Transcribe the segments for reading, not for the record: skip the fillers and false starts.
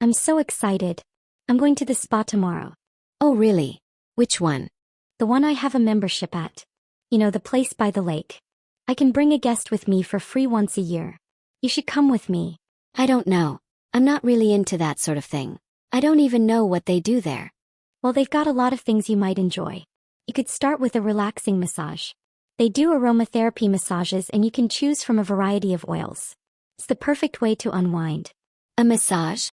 I'm so excited. I'm going to the spa tomorrow. Oh really? Which one? The one I have a membership at. You know, the place by the lake. I can bring a guest with me for free once a year. You should come with me. I don't know. I'm not really into that sort of thing. I don't even know what they do there. Well, they've got a lot of things you might enjoy. You could start with a relaxing massage. They do aromatherapy massages and you can choose from a variety of oils. It's the perfect way to unwind. A massage?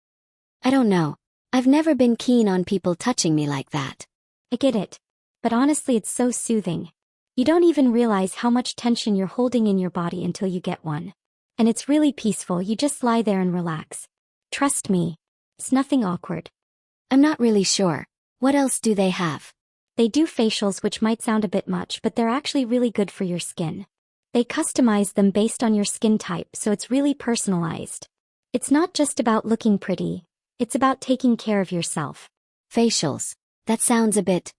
I don't know. I've never been keen on people touching me like that. I get it. But honestly, it's so soothing. You don't even realize how much tension you're holding in your body until you get one. And it's really peaceful. You just lie there and relax. Trust me. It's nothing awkward. I'm not really sure. What else do they have? They do facials, which might sound a bit much, but they're actually really good for your skin. They customize them based on your skin type, so it's really personalized. It's not just about looking pretty. It's about taking care of yourself. Facials. That sounds a bit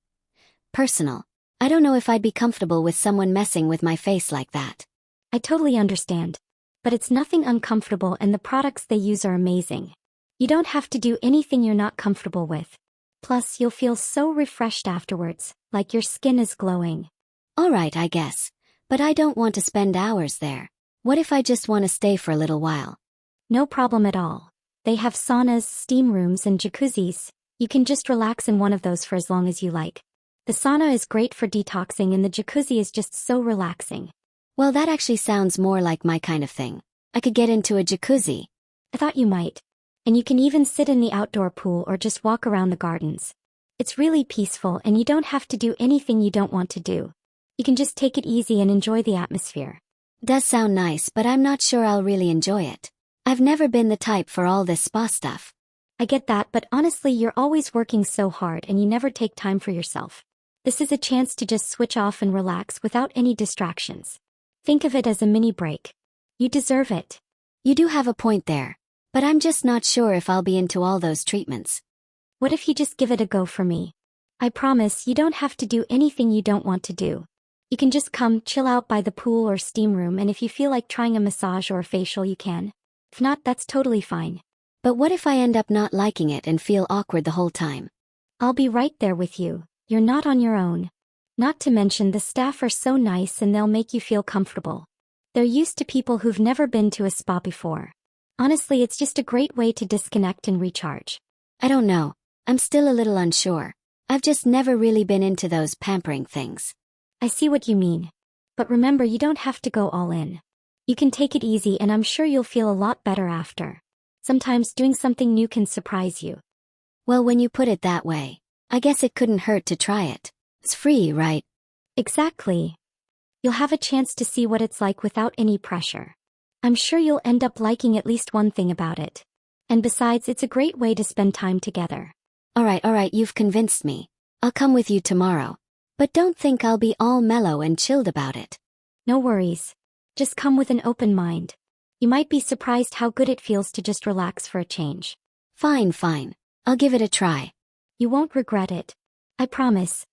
personal. I don't know if I'd be comfortable with someone messing with my face like that. I totally understand. But it's nothing uncomfortable and the products they use are amazing. You don't have to do anything you're not comfortable with. Plus, you'll feel so refreshed afterwards, like your skin is glowing. Alright, I guess. But I don't want to spend hours there. What if I just want to stay for a little while? No problem at all. They have saunas, steam rooms, and jacuzzis. You can just relax in one of those for as long as you like. The sauna is great for detoxing and the jacuzzi is just so relaxing. Well, that actually sounds more like my kind of thing. I could get into a jacuzzi. I thought you might. And you can even sit in the outdoor pool or just walk around the gardens. It's really peaceful and you don't have to do anything you don't want to do. You can just take it easy and enjoy the atmosphere. Does sound nice, but I'm not sure I'll really enjoy it. I've never been the type for all this spa stuff. I get that, but honestly, you're always working so hard and you never take time for yourself. This is a chance to just switch off and relax without any distractions. Think of it as a mini break. You deserve it. You do have a point there. But I'm just not sure if I'll be into all those treatments. What if you just give it a go for me? I promise you don't have to do anything you don't want to do. You can just come chill out by the pool or steam room, and if you feel like trying a massage or a facial you can. If not, that's totally fine. But what if I end up not liking it and feel awkward the whole time? I'll be right there with you. You're not on your own. Not to mention the staff are so nice and they'll make you feel comfortable. They're used to people who've never been to a spa before. Honestly, it's just a great way to disconnect and recharge. I don't know. I'm still a little unsure. I've just never really been into those pampering things. I see what you mean. But remember, you don't have to go all in. You can take it easy and I'm sure you'll feel a lot better after. Sometimes doing something new can surprise you. Well, when you put it that way, I guess it couldn't hurt to try it. It's free, right? Exactly. You'll have a chance to see what it's like without any pressure. I'm sure you'll end up liking at least one thing about it. And besides, it's a great way to spend time together. Alright, you've convinced me. I'll come with you tomorrow. But don't think I'll be all mellow and chilled about it. No worries. Just come with an open mind. You might be surprised how good it feels to just relax for a change. Fine. I'll give it a try. You won't regret it. I promise.